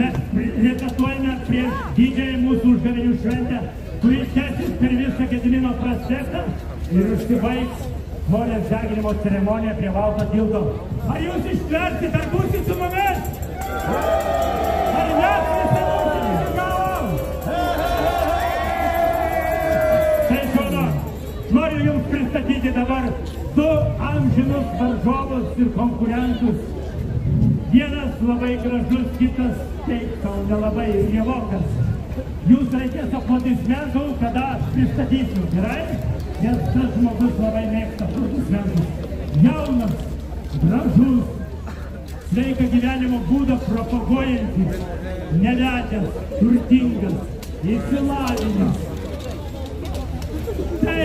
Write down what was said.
Mes repetuojame prieš didžiąją mūsų užgavėnių šventę, kuri tęsis per visą Gedimino prospektą ir užsibaigs žmonės deginimo ceremonija prie Valto tilto. Ar jūs ištversit, ar būsit su mumis? Ar mes visi būsit? Tai šaudu, noriu jums pristatyti dabar du amžinus varžovus ir konkurentus. Vienas labai gražus, kitas taip sau nelabai rievokas. Jūs reikės aplodismentų, kada aš pristatysiu, gerai? Nes tas žmogus labai mėgsta aplodismentus. Jaunas, gražus, sveiką gyvenimo būdą propaguojantis, nevedęs, turtingas, išsilavinęs. Tai